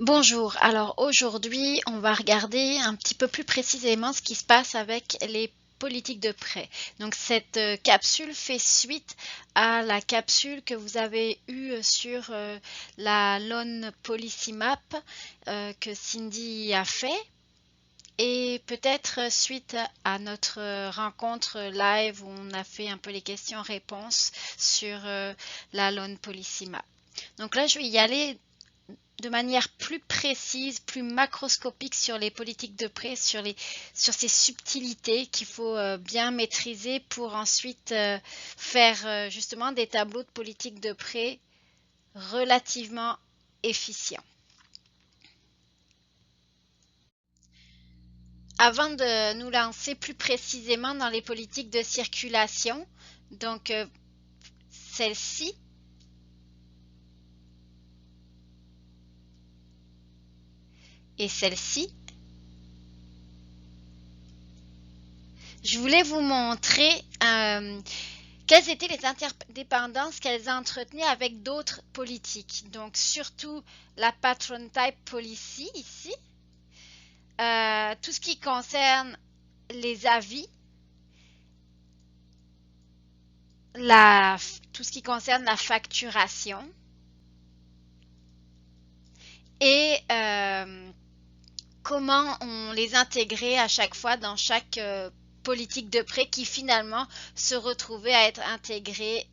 Bonjour, alors aujourd'hui on va regarder un petit peu plus précisément ce qui se passe avec les politiques de prêt. Donc cette capsule fait suite à la capsule que vous avez eue sur la Loan Policy Map que Cindy a fait. Et peut-être suite à notre rencontre live où on a fait un peu les questions-réponses sur la Loan Policy Map. Donc là, je vais y aller de manière plus précise, plus macroscopique sur les politiques de prêt, sur ces subtilités qu'il faut bien maîtriser pour ensuite faire justement des tableaux de politique de prêt relativement efficients. Avant de nous lancer plus précisément dans les politiques de circulation, donc celle-ci, et celle-ci, je voulais vous montrer quelles étaient les interdépendances qu'elles entretenaient avec d'autres politiques. Donc surtout la Patron Type Policy ici, tout ce qui concerne les avis, tout ce qui concerne la facturation et comment on les intégrait à chaque fois dans chaque politique de prêt qui finalement se retrouvait à être intégrée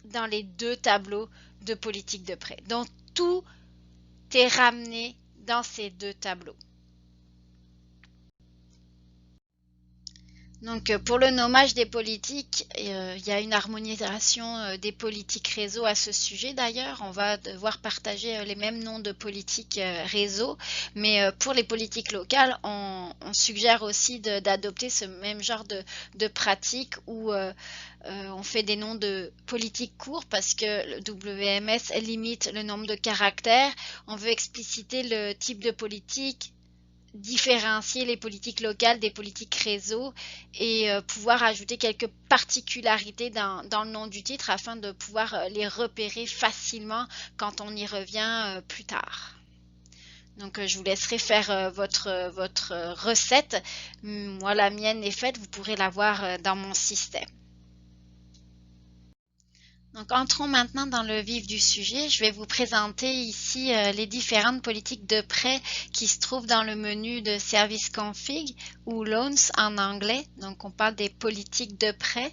dans les deux tableaux de politique de prêt. Donc tout est ramené dans ces deux tableaux. Donc pour le nommage des politiques, il y a une harmonisation des politiques réseau à ce sujet d'ailleurs. On va devoir partager les mêmes noms de politiques réseau, mais pour les politiques locales, on suggère aussi d'adopter ce même genre de pratique où on fait des noms de politiques courts parce que le WMS limite le nombre de caractères. On veut expliciter le type de politique, différencier les politiques locales des politiques réseau et pouvoir ajouter quelques particularités dans le nom du titre afin de pouvoir les repérer facilement quand on y revient plus tard. Donc je vous laisserai faire votre recette. Moi la mienne est faite, vous pourrez la voir dans mon système. Donc, entrons maintenant dans le vif du sujet. Je vais vous présenter ici les différentes politiques de prêt qui se trouvent dans le menu de Service Config ou Loans en anglais. Donc, on parle des politiques de prêt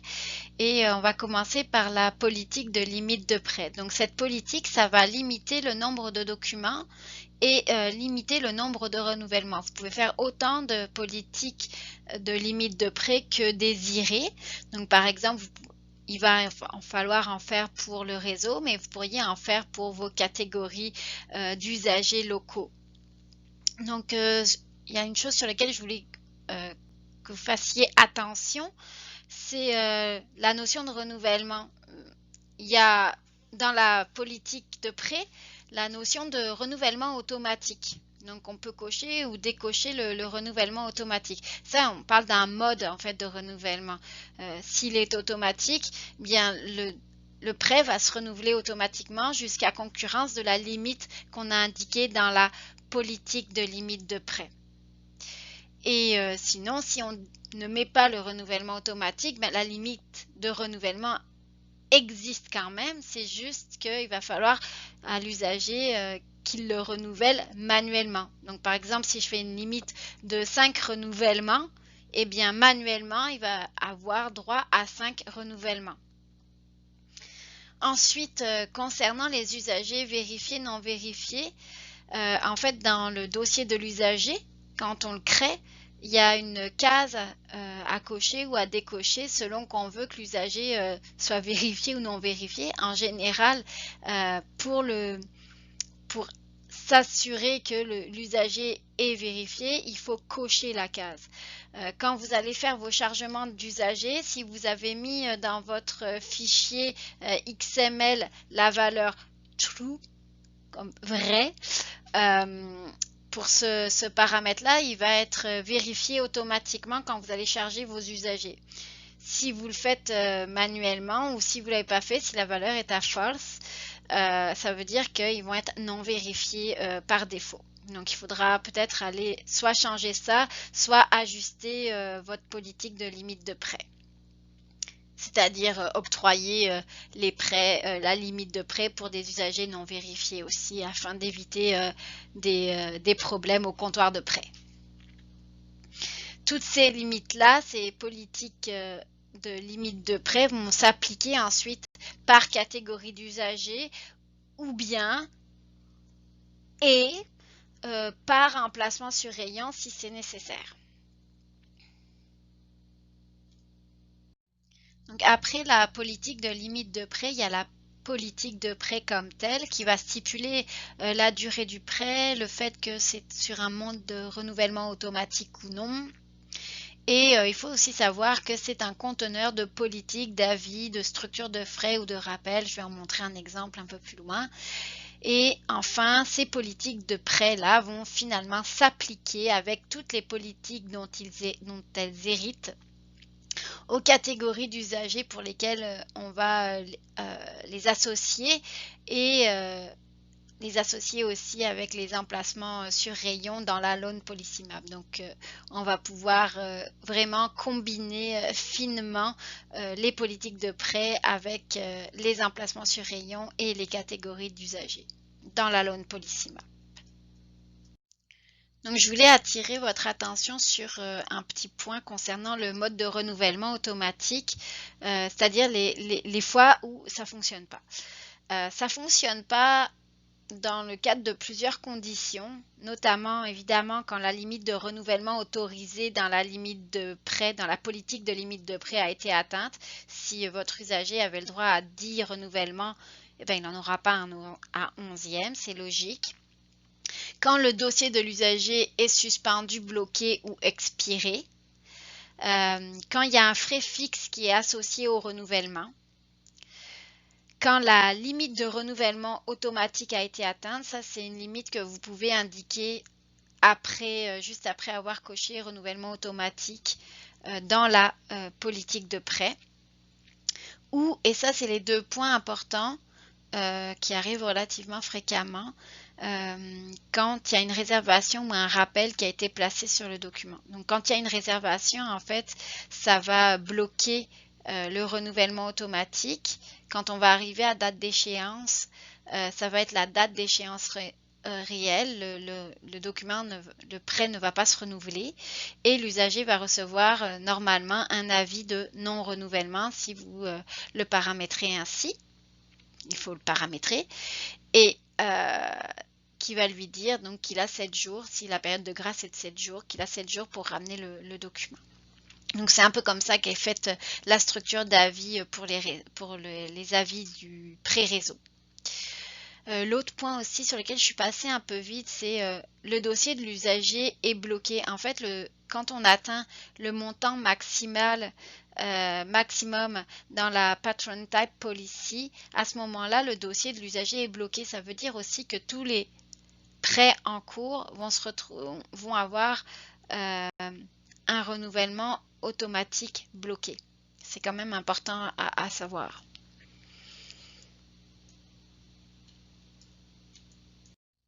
et on va commencer par la politique de limite de prêt. Donc, cette politique, ça va limiter le nombre de documents et limiter le nombre de renouvellements. Vous pouvez faire autant de politiques de limite de prêt que désiré. Donc, par exemple, il va en falloir en faire pour le réseau, mais vous pourriez en faire pour vos catégories d'usagers locaux. Donc, il y a une chose sur laquelle je voulais que vous fassiez attention, c'est la notion de renouvellement. Il y a dans la politique de prêt la notion de renouvellement automatique. Donc, on peut cocher ou décocher le renouvellement automatique. Ça, on parle d'un mode en fait de renouvellement. S'il est automatique, bien le prêt va se renouveler automatiquement jusqu'à concurrence de la limite qu'on a indiquée dans la politique de limite de prêt. Et sinon, si on ne met pas le renouvellement automatique, bien, la limite de renouvellement existe quand même, c'est juste qu'il va falloir à l'usager qu'il le renouvelle manuellement. Donc par exemple, si je fais une limite de 5 renouvellements, eh bien manuellement, il va avoir droit à 5 renouvellements. Ensuite, concernant les usagers vérifiés, non vérifiés, en fait, dans le dossier de l'usager, quand on le crée, il y a une case à cocher ou à décocher selon qu'on veut que l'usager soit vérifié ou non vérifié. En général, pour s'assurer que l'usager est vérifié, il faut cocher la case. Quand vous allez faire vos chargements d'usagers, si vous avez mis dans votre fichier XML la valeur true, comme vrai, pour ce paramètre-là, il va être vérifié automatiquement quand vous allez charger vos usagers. Si vous le faites manuellement ou si vous ne l'avez pas fait, si la valeur est à false, ça veut dire qu'ils vont être non vérifiés par défaut. Donc, il faudra peut-être aller soit changer ça, soit ajuster votre politique de limite de prêt. C'est-à-dire octroyer les prêts, la limite de prêt pour des usagers non vérifiés aussi, afin d'éviter des problèmes au comptoir de prêt. Toutes ces limites-là, ces politiques de limite de prêt vont s'appliquer ensuite par catégorie d'usagers ou bien et par emplacement sur rayon si c'est nécessaire. Donc après la politique de limite de prêt, il y a la politique de prêt comme telle qui va stipuler la durée du prêt, le fait que c'est sur un mode de renouvellement automatique ou non. Et il faut aussi savoir que c'est un conteneur de politique, d'avis, de structure de frais ou de rappel. Je vais en montrer un exemple un peu plus loin. Et enfin, ces politiques de prêt-là vont finalement s'appliquer avec toutes les politiques dont elles héritent aux catégories d'usagers pour lesquelles on va les associer et les associer aussi avec les emplacements sur rayon dans la Loan Policy Map. Donc, on va pouvoir vraiment combiner finement les politiques de prêt avec les emplacements sur rayon et les catégories d'usagers dans la Loan Policy Map. Donc, je voulais attirer votre attention sur un petit point concernant le mode de renouvellement automatique, c'est-à-dire les fois où ça ne fonctionne pas. Ça ne fonctionne pas dans le cadre de plusieurs conditions, notamment évidemment quand la limite de renouvellement autorisée dans la limite de prêt, dans la politique de limite de prêt a été atteinte. Si votre usager avait le droit à 10 renouvellements, eh bien, il n'en aura pas à 11e, c'est logique. Quand le dossier de l'usager est suspendu, bloqué ou expiré, quand il y a un frais fixe qui est associé au renouvellement, quand la limite de renouvellement automatique a été atteinte, ça c'est une limite que vous pouvez indiquer juste après avoir coché renouvellement automatique dans la politique de prêt. Ou, et ça c'est les deux points importants qui arrivent relativement fréquemment, quand il y a une réservation ou un rappel qui a été placé sur le document. Donc quand il y a une réservation, en fait, ça va bloquer le renouvellement automatique. Quand on va arriver à date d'échéance, ça va être la date d'échéance réelle. Le document, le prêt ne va pas se renouveler et l'usager va recevoir normalement un avis de non-renouvellement si vous le paramétrez ainsi. Il faut le paramétrer et qui va lui dire donc qu'il a 7 jours, si la période de grâce est de 7 jours, qu'il a 7 jours pour ramener le document. Donc c'est un peu comme ça qu'est faite la structure d'avis pour les avis du pré-réseau. L'autre point aussi sur lequel je suis passée un peu vite, c'est le dossier de l'usager est bloqué. En fait, quand on atteint le montant maximum dans la Patron Type Policy, à ce moment-là, le dossier de l'usager est bloqué. Ça veut dire aussi que tous les prêts en cours vont avoir un renouvellement automatique bloqué. C'est quand même important à savoir.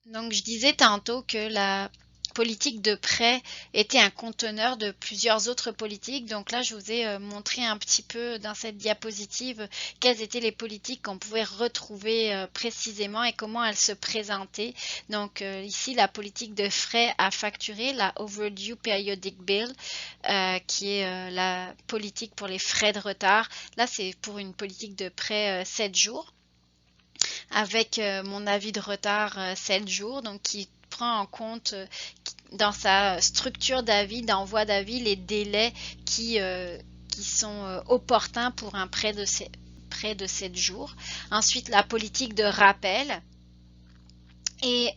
Donc, je disais tantôt que la politique de prêt était un conteneur de plusieurs autres politiques. Donc là, je vous ai montré un petit peu dans cette diapositive quelles étaient les politiques qu'on pouvait retrouver précisément et comment elles se présentaient. Donc ici, la politique de frais à facturer, la Overdue Periodic Bill, qui est la politique pour les frais de retard. Là, c'est pour une politique de prêt 7 jours. Avec mon avis de retard 7 jours, donc qui prend en compte dans sa structure d'avis, d'envoi d'avis, les délais qui sont opportuns pour un prêt de 7 jours. Ensuite, la politique de rappel et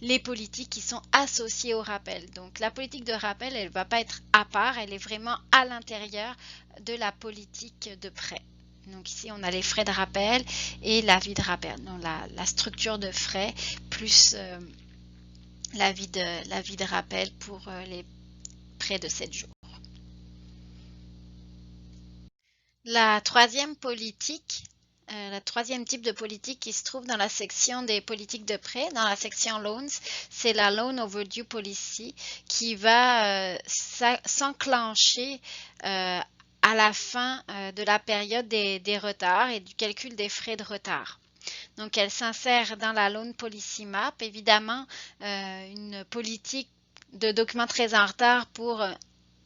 les politiques qui sont associées au rappel. Donc, la politique de rappel, elle ne va pas être à part, elle est vraiment à l'intérieur de la politique de prêt. Donc ici, on a les frais de rappel et l'avis de rappel. Donc la structure de frais plus l'avis de rappel pour les prêts de 7 jours. La troisième politique Le troisième type de politique qui se trouve dans la section des politiques de prêt, dans la section Loans, c'est la Loan Overdue Policy qui va s'enclencher à la fin de la période des retards et du calcul des frais de retard. Donc, elle s'insère dans la Loan Policy Map. Évidemment, une politique de documents très en retard pour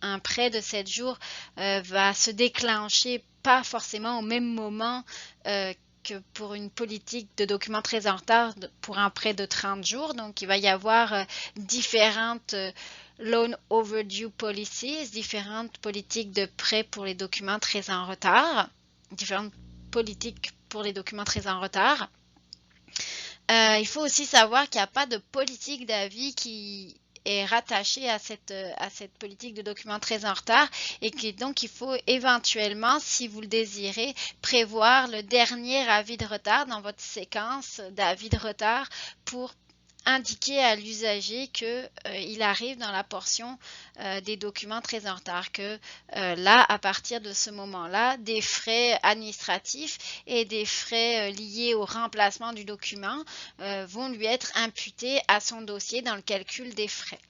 un prêt de 7 jours va se déclencher pas forcément au même moment que pour une politique de documents très en retard pour un prêt de 30 jours. Donc, il va y avoir différentes Loan Overdue Policies, différentes politiques de prêt pour les documents très en retard, différentes politiques pour les documents très en retard. Il faut aussi savoir qu'il n'y a pas de politique d'avis qui est rattachée à cette politique de documents très en retard et que donc il faut éventuellement, si vous le désirez, prévoir le dernier avis de retard dans votre séquence d'avis de retard pour indiquer à l'usager qu'il arrive dans la portion des documents très en retard, que là, à partir de ce moment-là, des frais administratifs et des frais liés au remplacement du document vont lui être imputés à son dossier dans le calcul des frais.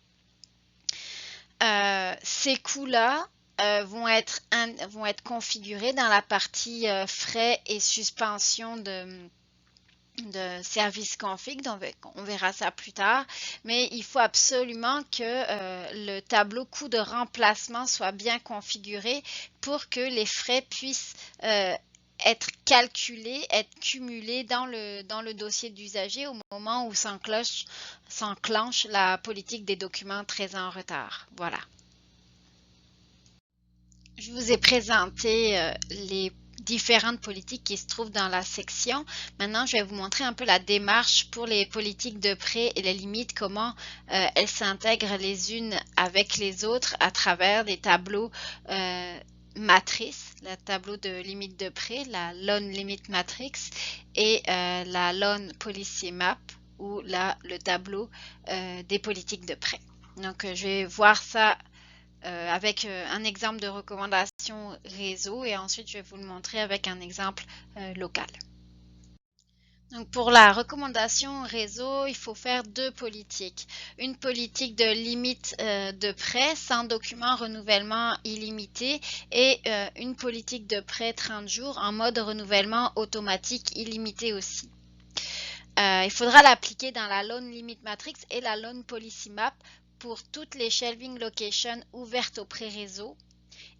Ces coûts-là vont être configurés dans la partie frais et suspension de service config, donc on verra ça plus tard, mais il faut absolument que le tableau coût de remplacement soit bien configuré pour que les frais puissent être calculés, être cumulés dans le dossier d'usager au moment où s'enclenche la politique des documents très en retard. Voilà. Je vous ai présenté les différentes politiques qui se trouvent dans la section. Maintenant, je vais vous montrer un peu la démarche pour les politiques de prêt et les limites, comment elles s'intègrent les unes avec les autres à travers des tableaux matrices, le tableau de limite de prêt, la Loan Limit Matrix et la Loan Policy Map ou le tableau des politiques de prêt. Donc, je vais voir ça avec un exemple de recommandation réseau et ensuite je vais vous le montrer avec un exemple local. Donc pour la recommandation réseau, il faut faire deux politiques. Une politique de limite de prêt sans document renouvellement illimité et une politique de prêt 30 jours en mode renouvellement automatique illimité aussi. Il faudra l'appliquer dans la Loan Limit Matrix et la Loan Policy Map pour toutes les shelving locations ouvertes au pré-réseau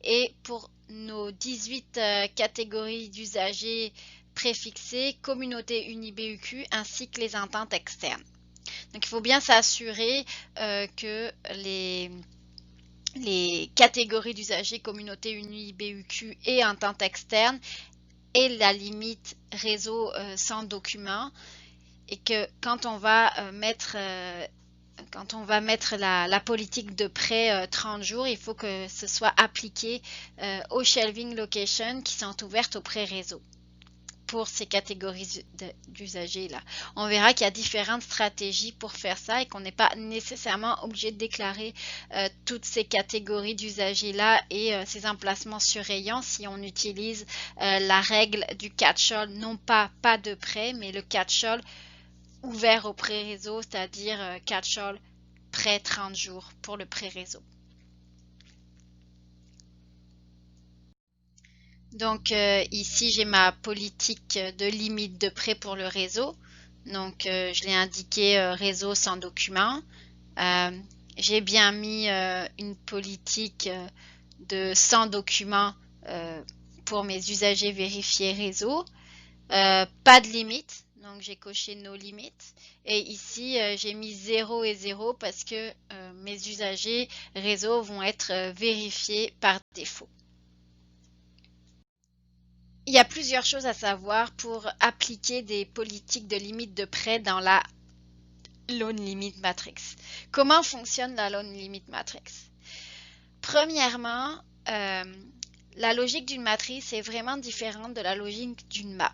et pour nos 18 catégories d'usagers préfixées, communauté UniBUQ ainsi que les ententes externes. Donc il faut bien s'assurer que les catégories d'usagers, communauté UniBUQ et ententes externes aient la limite réseau sans document et que quand on va mettre la politique de prêt 30 jours, il faut que ce soit appliqué aux shelving locations qui sont ouvertes au pré-réseau pour ces catégories d'usagers-là. On verra qu'il y a différentes stratégies pour faire ça et qu'on n'est pas nécessairement obligé de déclarer toutes ces catégories d'usagers-là et ces emplacements sur rayon si on utilise la règle du catch-all, non pas de prêt, mais le catch-all ouvert au pré-réseau, c'est-à-dire catch-all prêt 30 jours pour le pré-réseau. Donc ici, j'ai ma politique de limite de prêt pour le réseau. Donc je l'ai indiqué réseau sans document. J'ai bien mis une politique de sans document pour mes usagers vérifiés réseau. Pas de limite. Donc, j'ai coché nos limites. Et ici, j'ai mis 0 et 0 parce que mes usagers réseau vont être vérifiés par défaut. Il y a plusieurs choses à savoir pour appliquer des politiques de limite de prêt dans la Loan Limit Matrix. Comment fonctionne la Loan Limit Matrix? Premièrement, la logique d'une matrice est vraiment différente de la logique d'une map.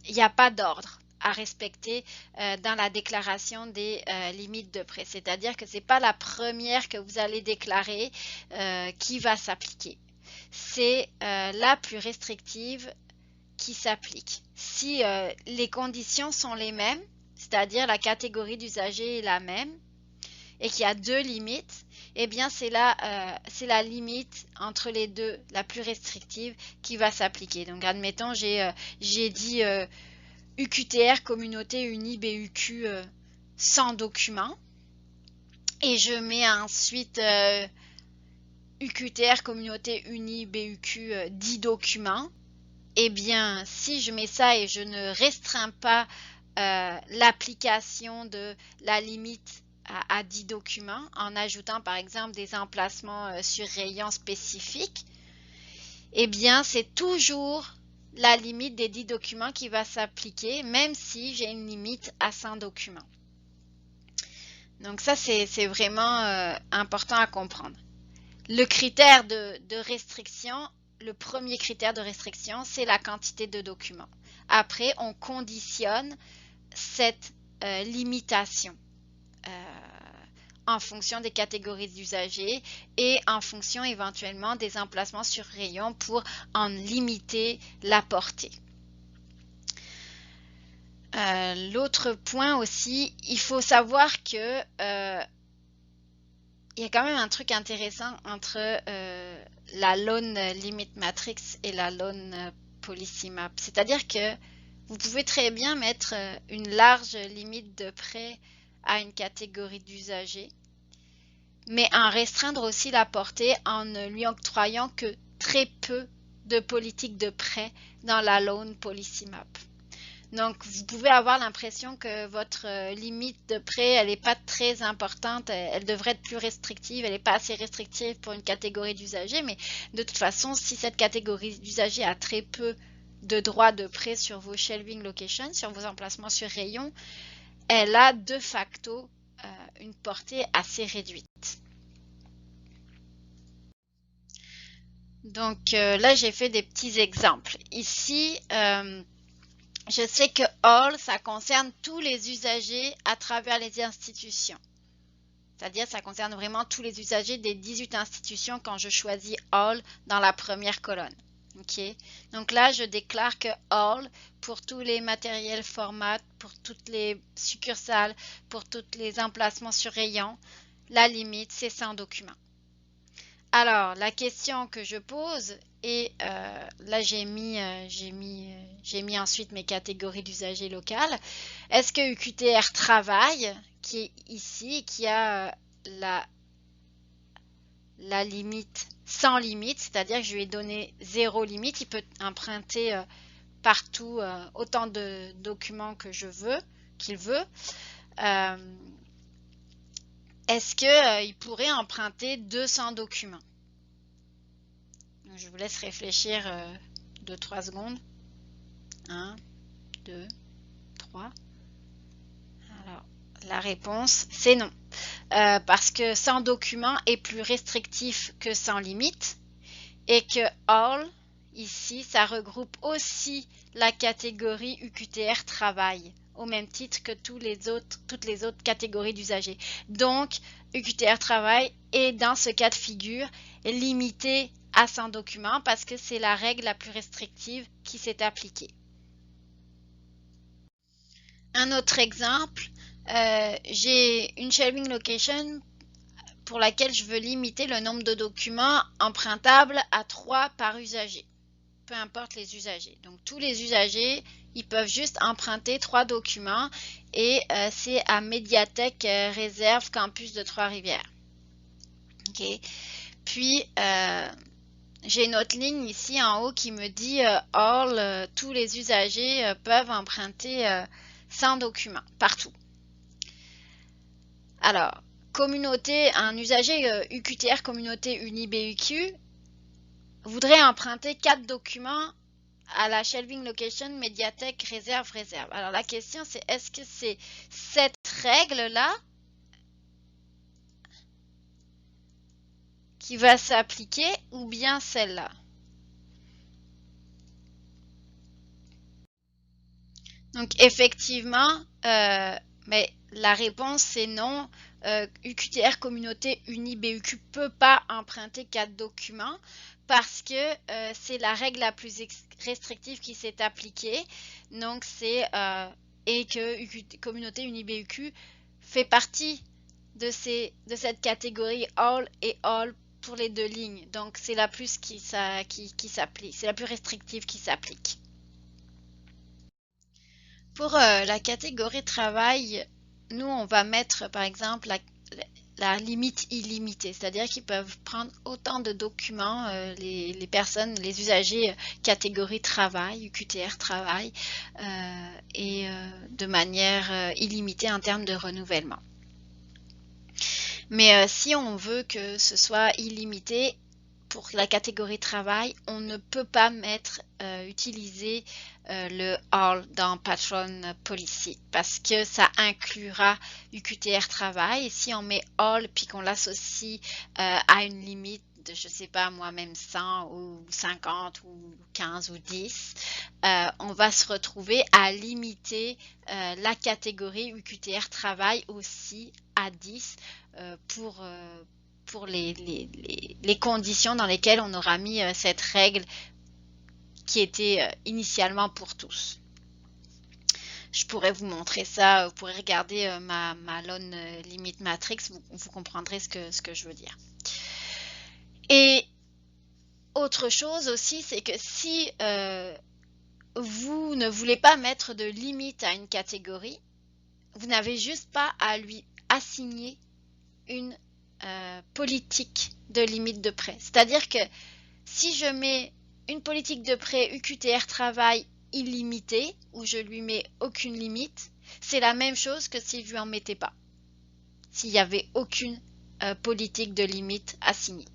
Il n'y a pas d'ordre à respecter dans la déclaration des limites de prêt. C'est-à-dire que ce n'est pas la première que vous allez déclarer qui va s'appliquer. C'est la plus restrictive qui s'applique. Si les conditions sont les mêmes, c'est-à-dire la catégorie d'usagers est la même, et qu'il y a deux limites, eh bien c'est la limite entre les deux, la plus restrictive, qui va s'appliquer. Donc admettons, j'ai dit UQTR communauté unie BUQ sans document, et je mets ensuite UQTR communauté unie BUQ 10 documents. Eh bien, si je mets ça et je ne restreins pas l'application de la limite à 10 documents, en ajoutant par exemple des emplacements sur rayon spécifiques, eh bien, c'est toujours la limite des 10 documents qui va s'appliquer, même si j'ai une limite à 100 documents. Donc ça, c'est vraiment important à comprendre. Le critère de restriction, le premier critère de restriction, c'est la quantité de documents. Après, on conditionne cette limitation en fonction des catégories d'usagers et en fonction éventuellement des emplacements sur rayon pour en limiter la portée. L'autre point aussi, il faut savoir que il y a quand même un truc intéressant entre la Lone Limit Matrix et la Lone Policy Map. C'est-à-dire que vous pouvez très bien mettre une large limite de prêt à une catégorie d'usagers, mais en restreindre aussi la portée en ne lui octroyant que très peu de politique de prêt dans la Lone Policy Map. Donc, vous pouvez avoir l'impression que votre limite de prêt, elle n'est pas très importante, elle devrait être plus restrictive, elle n'est pas assez restrictive pour une catégorie d'usagers, mais de toute façon, si cette catégorie d'usagers a très peu de droits de prêt sur vos shelving locations, sur vos emplacements sur rayon, elle a de facto une portée assez réduite. Donc là, j'ai fait des petits exemples. Ici, je sais que all, ça concerne tous les usagers à travers les institutions. C'est-à-dire, ça concerne vraiment tous les usagers des 18 institutions quand je choisis all dans la première colonne. Okay. Donc là, je déclare que all, pour tous les matériels formats, pour toutes les succursales, pour tous les emplacements sur rayon, la limite, c'est 100 documents. Alors, la question que je pose, et là j'ai mis ensuite mes catégories d'usagers locales. Est-ce que UQTR travaille, qui est ici, qui a la limite sans limite, c'est-à-dire que je lui ai donné 0 limite, il peut emprunter partout autant de documents que qu'il veut. Est-ce qu'il pourrait emprunter 200 documents? Je vous laisse réfléchir 2-3 secondes. 1, 2, 3. Alors, la réponse, c'est non. Parce que 100 documents est plus restrictif que sans limite et que all, ici, ça regroupe aussi la catégorie UQTR travail, au même titre que toutes les autres catégories d'usagers. Donc, UQTR travail est dans ce cas de figure limité à 100 documents parce que c'est la règle la plus restrictive qui s'est appliquée. Un autre exemple, j'ai une shelving location pour laquelle je veux limiter le nombre de documents empruntables à 3 par usager, peu importe les usagers. Donc tous les usagers, ils peuvent juste emprunter 3 documents et c'est à Médiathèque Réserve Campus de Trois-Rivières. Okay. Puis, j'ai une autre ligne ici en haut qui me dit all, tous les usagers peuvent emprunter 100 documents partout. Alors, communauté, un usager UQTR communauté unie BUQ voudrait emprunter 4 documents à la shelving location médiathèque réserve. Alors la question c'est est-ce que c'est cette règle-là qui va s'appliquer ou bien celle-là? Donc effectivement, mais la réponse c'est non. UQTR communauté unie BUQ ne peut pas emprunter 4 documents parce que c'est la règle la plus restrictive qui s'est appliquée. Donc c'est et que communauté UniBUQ fait partie de cette catégorie all et all pour les deux lignes. Donc c'est la plus qui s'applique, c'est la plus restrictive qui s'applique. Pour la catégorie travail, nous on va mettre par exemple la limite illimitée, c'est-à-dire qu'ils peuvent prendre autant de documents, les personnes, les usagers catégorie travail, UQTR travail, et de manière illimitée en termes de renouvellement. Mais si on veut que ce soit illimité pour la catégorie travail, on ne peut pas utiliser le all dans Patron Policy parce que ça inclura UQTR travail. Et si on met all puis qu'on l'associe à une limite de, je sais pas moi, même 100 ou 50 ou 15 ou 10, on va se retrouver à limiter la catégorie UQTR travail aussi à 10 pour les conditions dans lesquelles on aura mis cette règle qui était initialement pour tous. Je pourrais vous montrer ça, vous pourrez regarder ma Loan Limit Matrix, vous comprendrez ce que je veux dire. Et autre chose aussi, c'est que si vous ne voulez pas mettre de limite à une catégorie, vous n'avez juste pas à lui assigner une politique de limite de prêt. C'est-à-dire que si je mets une politique de prêt UQTR travail illimitée, où je lui mets aucune limite, c'est la même chose que si je lui en mettais pas. S'il n'y avait aucune politique de limite assignée.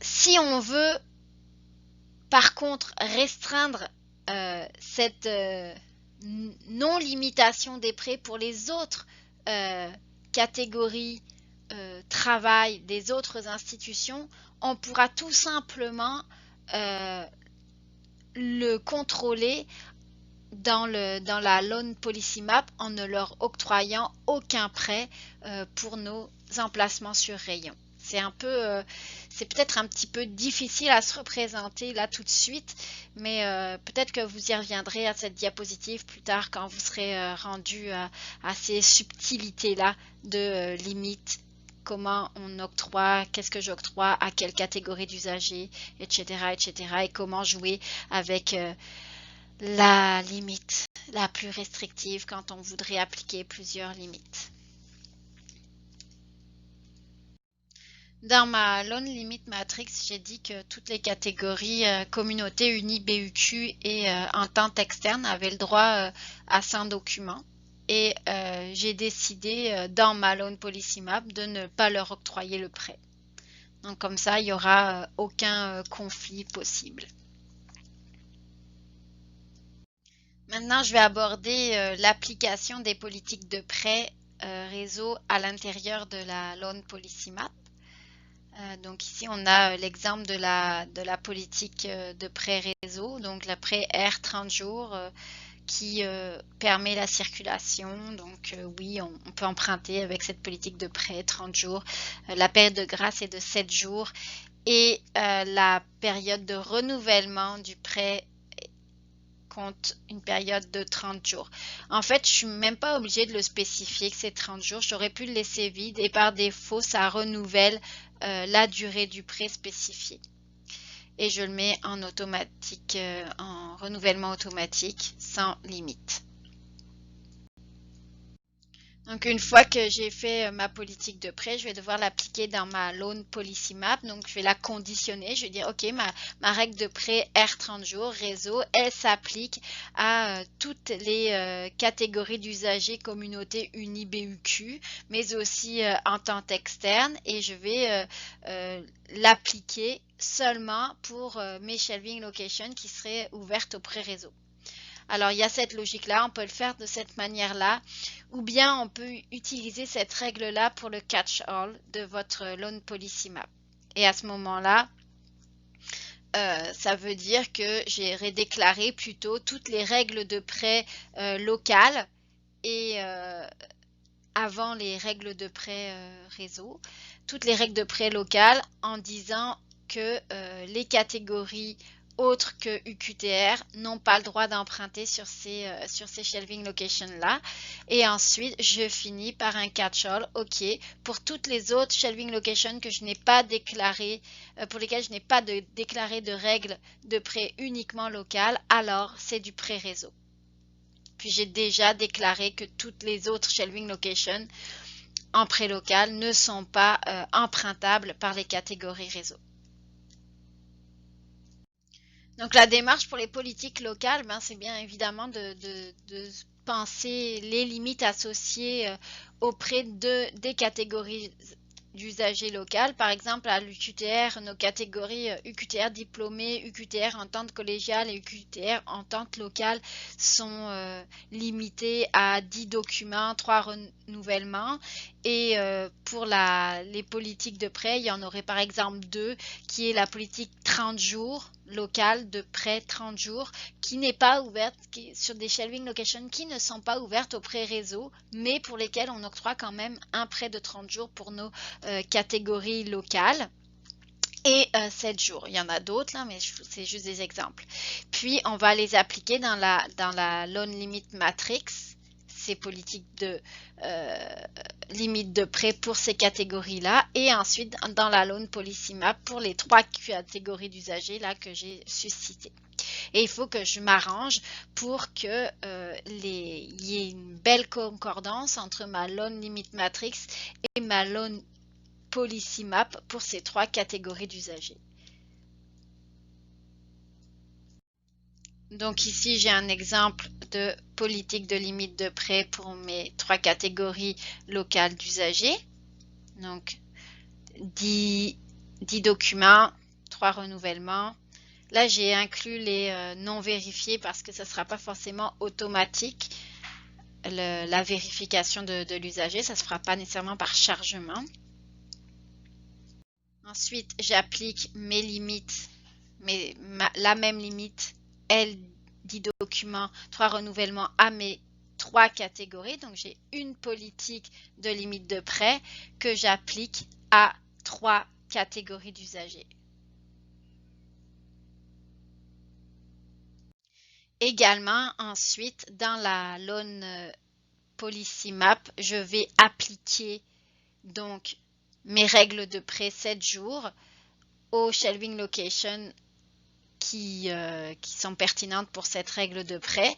Si on veut, par contre, restreindre cette non-limitation des prêts pour les autres catégories travail des autres institutions, on pourra tout simplement le contrôler dans la Loan Policy Map en ne leur octroyant aucun prêt pour nos emplacements sur rayon. C'est peut-être un petit peu difficile à se représenter là tout de suite, mais peut-être que vous y reviendrez à cette diapositive plus tard quand vous serez rendu à ces subtilités-là de limites, comment on octroie, qu'est-ce que j'octroie, à quelle catégorie d'usagers, etc., et comment jouer avec la limite la plus restrictive quand on voudrait appliquer plusieurs limites. Dans ma Loan Limit Matrix, j'ai dit que toutes les catégories communauté unie BUQ et entente externe avaient le droit à 100 documents. Et j'ai décidé dans ma Loan Policy Map de ne pas leur octroyer le prêt. Donc comme ça, il n'y aura aucun conflit possible. Maintenant, je vais aborder l'application des politiques de prêt réseau à l'intérieur de la Loan Policy Map. Donc ici, on a l'exemple de la politique de prêt réseau, donc la prêt R 30 jours qui permet la circulation. Donc oui, on peut emprunter avec cette politique de prêt 30 jours. La période de grâce est de 7 jours et la période de renouvellement du prêt compte une période de 30 jours. En fait, je suis même pas obligée de le spécifier que c'est 30 jours. J'aurais pu le laisser vide et par défaut, ça renouvelle la durée du prêt spécifié. Et je le mets en automatique, en renouvellement automatique sans limite. Donc une fois que j'ai fait ma politique de prêt, je vais devoir l'appliquer dans ma Loan Policy Map. Donc je vais la conditionner. Je vais dire ok, ma règle de prêt R 30 jours réseau, elle s'applique à toutes les catégories d'usagers communauté unie BUQ, mais aussi entente externe. Et je vais l'appliquer seulement pour mes shelving locations qui seraient ouvertes au prêt réseau. Alors, il y a cette logique-là, on peut le faire de cette manière-là, ou bien on peut utiliser cette règle-là pour le catch-all de votre Loan Policy Map. Et à ce moment-là, ça veut dire que j'ai redéclaré plutôt toutes les règles de prêt locales et avant les règles de prêt réseau. toutes les règles de prêt locales en disant que les catégories autres que UQTR n'ont pas le droit d'emprunter sur ces shelving locations-là. Et ensuite, je finis par un catch-all. OK, pour toutes les autres shelving locations que je n'ai pas déclarées, pour lesquelles je n'ai pas déclaré de règles de prêt uniquement locales, alors c'est du prêt réseau. Puis j'ai déjà déclaré que toutes les autres shelving locations en prêt local ne sont pas empruntables par les catégories réseau. Donc la démarche pour les politiques locales, c'est bien évidemment de penser les limites associées auprès des catégories d'usagers locales. Par exemple, à l'UQTR, nos catégories UQTR diplômés, UQTR entente collégiale et UQTR entente locale sont limitées à 10 documents, 3 renouvellements. Et pour les politiques de prêt, il y en aurait par exemple 2, qui est la politique 30 jours locale de prêt 30 jours, qui n'est pas ouverte, sur des shelving locations qui ne sont pas ouvertes au prêt réseau, mais pour lesquelles on octroie quand même un prêt de 30 jours pour nos catégories locales. Et 7 jours. Il y en a d'autres là, mais c'est juste des exemples. Puis on va les appliquer dans la Loan Limit Matrix, ces politiques de limite de prêt pour ces catégories-là, et ensuite dans la Loan Policy Map pour les 3 catégories d'usagers là que j'ai suscitées. Et il faut que je m'arrange pour que il y ait une belle concordance entre ma Loan Limit Matrix et ma Loan Policy Map pour ces 3 catégories d'usagers. Donc ici, j'ai un exemple de politique de limite de prêt pour mes 3 catégories locales d'usagers. Donc 10 documents, 3 renouvellements. Là, j'ai inclus les non vérifiés parce que ce ne sera pas forcément automatique. La vérification de l'usager, ça ne se fera pas nécessairement par chargement. Ensuite, j'applique mes limites, la même limite, L 10 documents, 3 renouvellements à mes 3 catégories. Donc, j'ai une politique de limite de prêt que j'applique à 3 catégories d'usagers. Également, ensuite, dans la Loan Policy Map, je vais appliquer donc mes règles de prêt 7 jours aux shelving locations qui sont pertinentes pour cette règle de prêt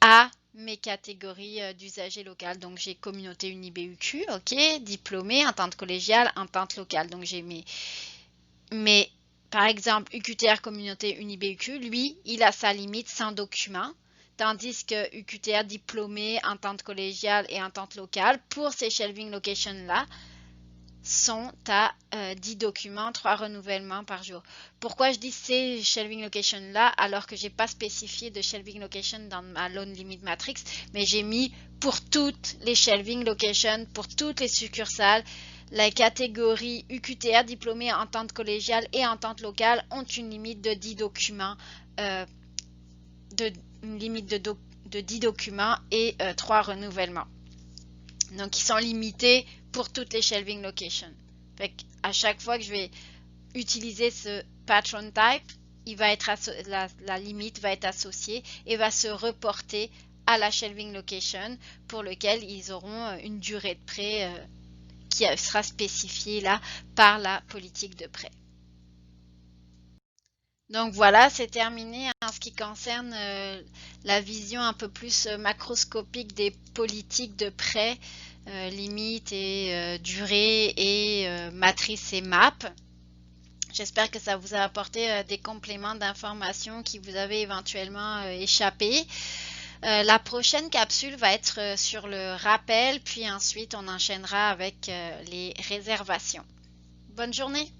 à mes catégories d'usagers locales. Donc, j'ai communauté UniBUQ, OK, diplômé, entente collégiale, entente locale. Donc, j'ai mes par exemple, UQTR communauté UniBUQ, lui, il a sa limite sans document, tandis que UQTR diplômé, entente collégiale et entente locale, pour ces shelving locations-là, sont à 10 documents, 3 renouvellements par jour. Pourquoi je dis ces shelving locations-là alors que je n'ai pas spécifié de shelving location dans ma Loan Limit Matrix, mais j'ai mis pour toutes les shelving locations, pour toutes les succursales, la catégorie UQTR diplômé, entente collégiale et entente locale ont une limite de 10 documents, une limite de 10 documents et 3 renouvellements. Donc, ils sont limités pour toutes les shelving locations. Fait à chaque fois que je vais utiliser ce patron type, la limite va être associée et va se reporter à la shelving location pour lequel ils auront une durée de prêt qui sera spécifiée là par la politique de prêt. Donc voilà, c'est terminé en ce qui concerne la vision un peu plus macroscopique des politiques de prêt, limite et durée et matrice et map. J'espère que ça vous a apporté des compléments d'informations qui vous avaient éventuellement échappé. La prochaine capsule va être sur le rappel, puis ensuite on enchaînera avec les réservations. Bonne journée!